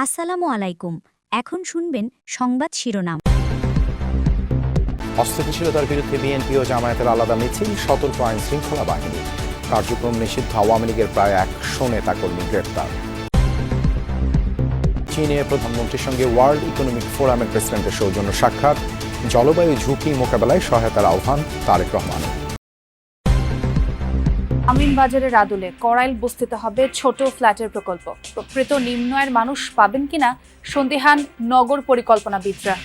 আসসালামু আলাইকুম। এখন শুনবেন সংবাদ শিরোনাম। অস্থিতিশীলতার বিরুদ্ধে বিএনপি ও জামায়াতের আলাদা মিছিল, সতর্ক আইন শৃঙ্খলা বাহিনী। কার্যক্রম নিষিদ্ধ আওয়ামী লীগের প্রায় 100 নেতাকর্মী গ্রেপ্তার। চীনে প্রধানমন্ত্রীর সঙ্গে ওয়ার্ল্ড ইকোনমিক ফোরামের প্রেসিডেন্টের সৌজন্য সাক্ষাৎ। জলবায়ু ঝুঁকি মোকাবেলায় সহায়তার আহ্বান তারেক রহমানের। আমিনবাজারের আদলে করাইল বস্তিতে হবে ছোট ফ্ল্যাটের প্রকল্প। প্রকৃত নিম্ন আয়ের মানুষ পাবেন কিনা সন্দিহান নগর পরিকল্পনাবিদরা।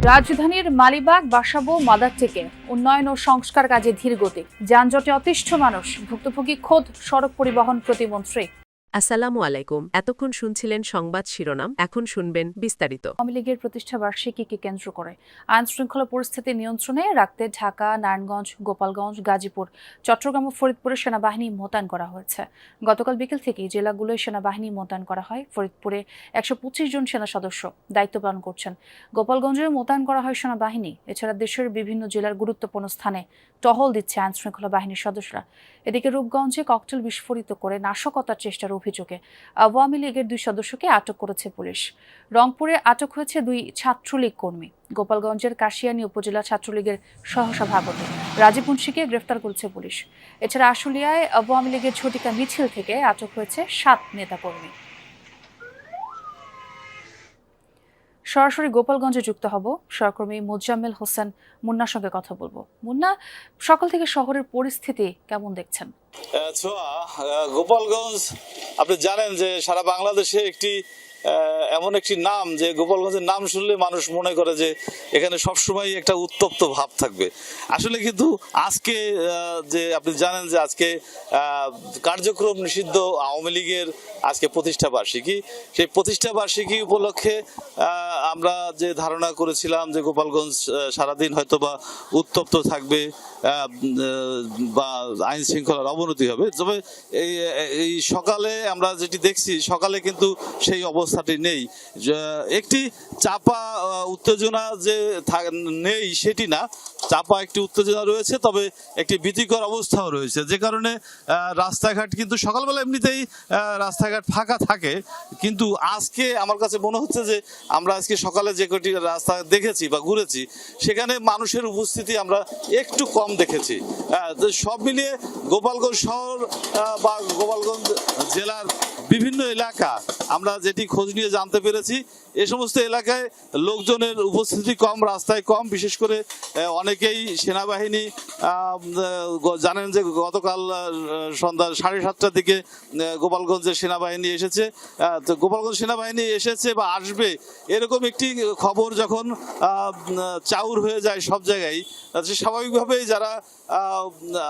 রাজধানীর মালিবাগ, বাসাবো, মাদার থেকে উন্নয়ন ও সংস্কার কাজে ধীর গতি। যানজটে অতিষ্ঠ মানুষ, ভুক্তভোগী খোদ সড়ক পরিবহন প্রতিমন্ত্রী। আসসালামু আলাইকুম। এতক্ষণ শুনছিলেন সংবাদ শিরোনাম, এখন শুনবেন বিস্তারিত। আওয়ামী লীগের প্রতিষ্ঠা বার্ষিকীকে কেন্দ্র করে আইন শৃঙ্খলা পরিস্থিতি নিয়ন্ত্রণে রাখতে ঢাকা, নারায়ণগঞ্জ, গোপালগঞ্জ, গাজীপুর, চট্টগ্রাম ও ফরিদপুরে সেনাবাহিনী মোতায়েন করা হয়েছে। গতকাল বিকেল থেকেই জেলাগুলোয় সেনাবাহিনী মোতায়েন করা হয়। ফরিদপুরে 125 জন সেনা সদস্য দায়িত্ব পালন করছেন। গোপালগঞ্জেও মোতায়েন করা হয় সেনাবাহিনী। এছাড়া দেশের বিভিন্ন জেলার গুরুত্বপূর্ণ স্থানে টহল দিচ্ছে আইন শৃঙ্খলা বাহিনীর সদস্যরা। এদিকে রূপগঞ্জে ককটেল বিস্ফোরিত করে নাশকতার চেষ্টার অভিযোগে আওয়ামী লীগের 2 সদস্যকে আটক করেছে পুলিশ। রংপুরে আটক হয়েছে 2 ছাত্রলীগ কর্মী। গোপালগঞ্জের কাশিয়ানী উপজেলা ছাত্রলীগের সহসভাপতি রাজীব মুন্সিকে গ্রেফতার করেছে পুলিশ। এছাড়া আশুলিয়ায় আওয়ামী লীগের ঝটিকা মিছিল থেকে আটক হয়েছে 7 নেতাকর্মী। সরাসরি গোপালগঞ্জে যুক্ত হব, সহকর্মী মোজাম্মেল হোসেন মুন্নার সঙ্গে কথা বলবো। মুন্না, সকাল থেকে শহরের পরিস্থিতি কেমন দেখছেন? গোপালগঞ্জ আপনি জানেন যে সারা বাংলাদেশে এমন একটি নাম যে গোপালগঞ্জের নাম শুনলে মানুষ মনে করে যে এখানে সবসময় একটা উত্তপ্ত ভাব থাকবে। আসলে কিন্তু আজকে যে আপনি জানেন যে আজকে কার্যক্রম নিষিদ্ধ আওয়ামী লীগের আজকে প্রতিষ্ঠা বার্ষিকী। সেই প্রতিষ্ঠা বার্ষিকী উপলক্ষে আমরা যে ধারণা করেছিলাম যে গোপালগঞ্জ সারাদিন হয়তো বা উত্তপ্ত থাকবে বা আইন শৃঙ্খলার অবনতি হবে, তবে এই সকালে আমরা যেটি দেখছি, সকালে কিন্তু সেই অবস্থাটি নেই। একটি চাপা উত্তেজনা যে নেই সেটি না, চাপা একটি উত্তেজনা রয়েছে, তবে একটি ভীতিকর অবস্থাও রয়েছে, যে কারণে রাস্তাঘাট কিন্তু সকালবেলা এমনিতেই রাস্তাঘাট ফাঁকা থাকে। কিন্তু আজকে আমার কাছে মনে হচ্ছে যে আমরা আজকে সকালে যে কটি রাস্তা দেখেছি বা ঘুরেছি, সেখানে মানুষের উপস্থিতি আমরা একটু কম দেখেছি। সব মিলিয়ে গোপালগঞ্জ শহর বা গোপালগঞ্জ জেলার বিভিন্ন এলাকা আমরা যেটি খোঁজ নিয়ে জানতে পেরেছি, এ সমস্ত এলাকায় লোকজনের উপস্থিতি কম, রাস্তায় কম। বিশেষ করে অনেকেই সেনাবাহিনী, জানেন যে গতকাল সন্ধ্যা 7:30টার দিকে গোপালগঞ্জের সেনাবাহিনী এসেছে। তো গোপালগঞ্জ সেনাবাহিনী এসেছে বা আসবে এরকম একটি খবর যখন চাউর হয়ে যায় সব জায়গায়, স্বাভাবিকভাবেই যারা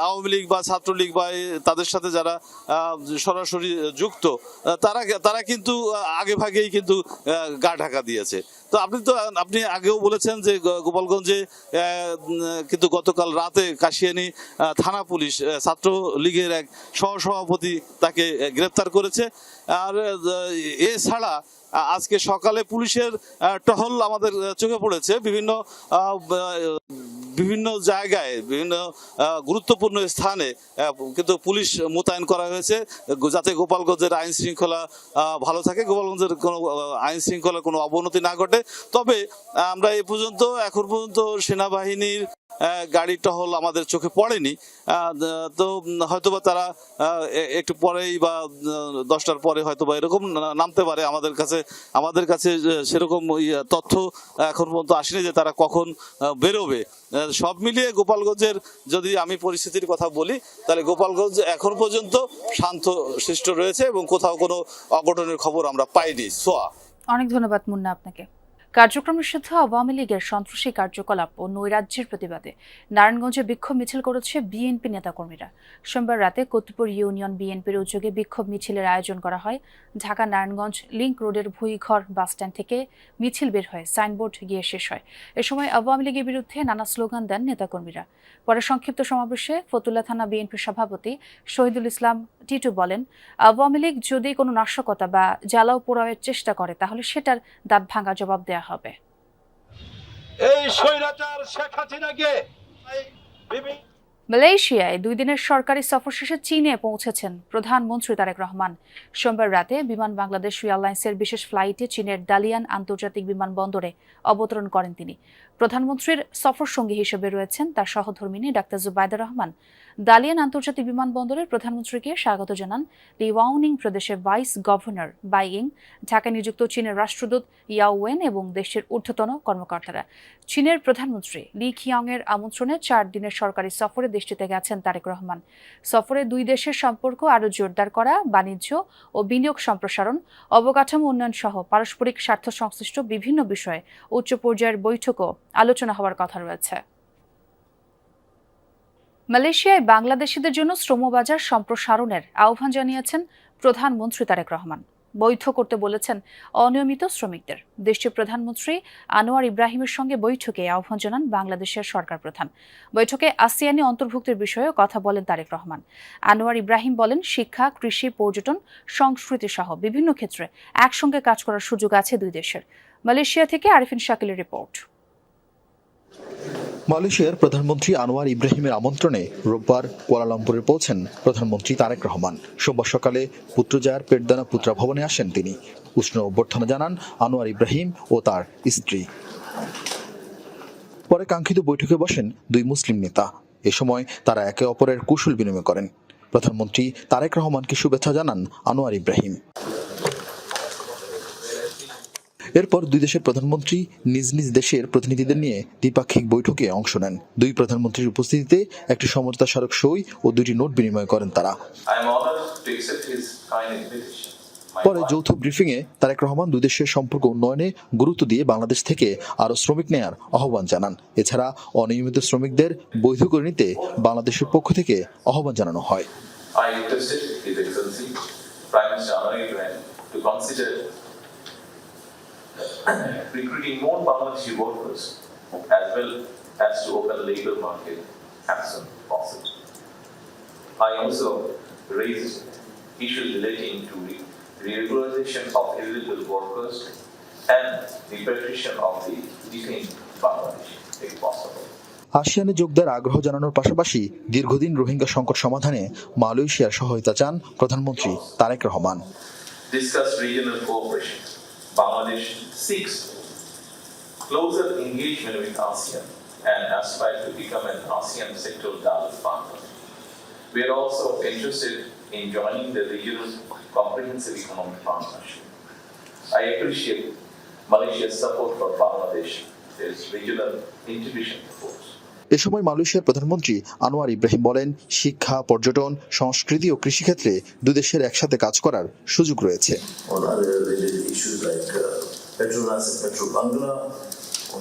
আওয়ামী লীগ বা ছাত্রলীগ বা তাদের সাথে যারা সরাসরি যুক্ত, তারা কিন্তু আগে ভাগেই কিন্তু গা ঢাকা দিয়েছে। তো আপনি আগেও বলেছেন যে গোপালগঞ্জে কিন্তু গতকাল রাতে কাশিয়ানী থানা পুলিশ ছাত্রলীগের এক সহসভাপতি তাকে গ্রেপ্তার করেছে। আর এছাড়া আজকে সকালে পুলিশের টহল আমাদের চোখে পড়েছে বিভিন্ন জায়গায়, বিভিন্ন গুরুত্বপূর্ণ স্থানে কিন্তু পুলিশ মোতায়েন করা হয়েছে, যাতে গোপালগঞ্জের আইন শৃঙ্খলা ভালো থাকে, গোপালগঞ্জের কোনো আইন শৃঙ্খলা কোনো অবনতি না ঘটে। তবে আমরা এখন পর্যন্ত সেনাবাহিনীর গাড়ি টহল আমাদের চোখে পড়েনি। তো হয়তোবা তারা একটু পরেই বা 10টার পরে হয়তোবা এরকম নামতে পারে। আমাদের কাছে সেরকম তথ্য এখন পর্যন্ত আসেনি যে তারা কখন বেরোবে। সব মিলিয়ে গোপালগঞ্জের যদি আমি পরিস্থিতির কথা বলি, তাহলে গোপালগঞ্জ এখন পর্যন্ত শান্ত শিষ্ট রয়েছে এবং কোথাও কোনো অঘটনের খবর আমরা পাইনি। অনেক ধন্যবাদ মুন্না আপনাকে। কার্যক্রম নিষিদ্ধ আওয়ামী লীগের সন্ত্রাসী কার্যকলাপ ও নৈরাজ্যের প্রতিবাদে নারায়ণগঞ্জে বিক্ষোভ মিছিল করেছে বিএনপি নেতাকর্মীরা। সোমবার রাতে কতুপুর ইউনিয়ন বিএনপির উদ্যোগে বিক্ষোভ মিছিলের আয়োজন করা হয়। ঢাকা নারায়ণগঞ্জ লিংক রোডের ভুইঘর বাসস্ট্যান্ড থেকে মিছিল বের হয়ে সাইনবোর্ড গিয়ে শেষ হয়। এ সময় আওয়ামী লীগের বিরুদ্ধে নানা স্লোগান দেন নেতাকর্মীরা। পরে সংক্ষিপ্ত সমাবেশে ফতুল্লা থানা বিএনপির সভাপতি শহীদুল ইসলাম টিটু বলেন, আওয়ামী লীগ যদি কোনো নাশকতা বা জ্বালাও পোড়াওয়ের চেষ্টা করে, তাহলে সেটার দাঁত ভাঙা জবাব দেয়া হবে। এই স্বৈরাচার শেখ হাসিনাকে মালয়েশিয়ায় 2 দিনের সরকারি সফর শেষে চীনে পৌঁছেছেন প্রধানমন্ত্রী তারেক রহমান। সোমবার রাতে বিমান বাংলাদেশ এয়ারলাইন্সের বিশেষ ফ্লাইটে চীনের দালিয়ান আন্তর্জাতিক বিমানবন্দরে অবতরণ করেন তিনি। প্রধানমন্ত্রীর সফর সঙ্গী হিসেবে রয়েছেন তার সহধর্মিণী ডাক্তার জুবাইদা রহমান। দালিয়ান আন্তর্জাতিক বিমানবন্দরে প্রধানমন্ত্রীকে স্বাগত জানান লিওয়াওনিং প্রদেশের ভাইস গভর্নর বাইইং, ঢাকায় নিযুক্ত চীনের রাষ্ট্রদূত ইয়াও ওয়েন এবং দেশের ঊর্ধ্বতন কর্মকর্তারা। চীনের প্রধানমন্ত্রী লি খিয়াংয়ের আমন্ত্রণে 4 দিনের সরকারি সফরে দেশটিতে গেছেন তারেক রহমান। সফরে 2 দেশের সম্পর্ক আরও জোরদার করা, বাণিজ্য ও বিনিয়োগ সম্প্রসারণ, অবকাঠামো উন্নয়ন সহ পারস্পরিক স্বার্থ সংশ্লিষ্ট বিভিন্ন বিষয়ে উচ্চ পর্যায়ের বৈঠকও আলোচনা হওয়ার কথা রয়েছে। মালয়েশিয়ায় বাংলাদেশিদের জন্য শ্রমবাজার সম্প্রসারণের আহ্বান জানিয়েছেন প্রধানমন্ত্রী তারেক রহমান। বৈধ করতে বলেছেন অনিয়মিত শ্রমিকদের। দেশটির প্রধানমন্ত্রী আনোয়ার ইব্রাহিমের সঙ্গে বৈঠকে আহ্বান জানান বাংলাদেশের সরকার প্রধান। বৈঠকে আসিয়ানে অন্তর্ভুক্তির বিষয়েও কথা বলেন তারেক রহমান। আনোয়ার ইব্রাহিম বলেন, শিক্ষা, কৃষি, পর্যটন, সংস্কৃতি সহ বিভিন্ন ক্ষেত্রে একসঙ্গে কাজ করার সুযোগ আছে 2 দেশের। মালয়েশিয়া থেকে আরিফিন শাকিলের রিপোর্ট। মালয়েশিয়ার প্রধানমন্ত্রী আনোয়ার ইব্রাহিমের আমন্ত্রণে রোববার কুয়ালালামপুরে পৌঁছেন প্রধানমন্ত্রী তারেক রহমান। সোমবার সকালে পুত্রজায়ার পেটদানা পুত্রা ভবনে আসেন তিনি। উষ্ণ অভ্যর্থনা জানান আনোয়ার ইব্রাহিম ও তার স্ত্রী। পরে কাঙ্ক্ষিত বৈঠকে বসেন 2 মুসলিম নেতা। এ সময় তারা একে অপরের কুশল বিনিময় করেন। প্রধানমন্ত্রী তারেক রহমানকে শুভেচ্ছা জানান আনোয়ার ইব্রাহিম। এরপর 2 দেশের প্রধানমন্ত্রী নিজ নিজ দেশের প্রতিনিধিদের নিয়ে দ্বিপাক্ষিক বৈঠকে অংশ নেন। 2 প্রধানমন্ত্রীর উপস্থিতিতে একটি সমঝোতা স্মারক সই ও 2টি নোট বিনিময় করেন তারা। পরে যৌথ ব্রিফিংয়ে তারেক রহমান 2 দেশের সম্পর্ক উন্নয়নে গুরুত্ব দিয়ে বাংলাদেশ থেকে আরও শ্রমিক নেয়ার আহ্বান জানান। এছাড়া অনিয়মিত শ্রমিকদের বৈধ করে নিতে বাংলাদেশের পক্ষ থেকে আহ্বান জানানো হয়। Recruiting more Bangladeshi workers as well as to open the labor market as soon as possible. I also raised issues relating to regularization of illegal workers and repatriation of the detained Bangladeshi if possible. আসিয়ানে যোগ দেওয়ার আগ্রহ জানানোর পাশাপাশি দীর্ঘদিন রোহিঙ্গা সংকট সমাধানে মালয়েশিয়ার সহায়তা চান প্রধানমন্ত্রী Tarique Rahman. Discuss regional cooperation. Bangladesh seeks closer engagement with ASEAN and aspires to become an ASEAN sectoral dialogue partner. We are also interested in joining the regional comprehensive economic partnership. I appreciate Malaysia's support for Bangladesh's regional integration efforts. এ সময় মালয়েশিয়ার প্রধানমন্ত্রী আনোয়ার ইব্রাহিম বলেন, শিক্ষা, পর্যটন, সংস্কৃতি ও কৃষিক্ষেত্রে 2 দেশের একসাথে কাজ করার সুযোগ রয়েছে। On other related issues like Petronas and Petrobangla,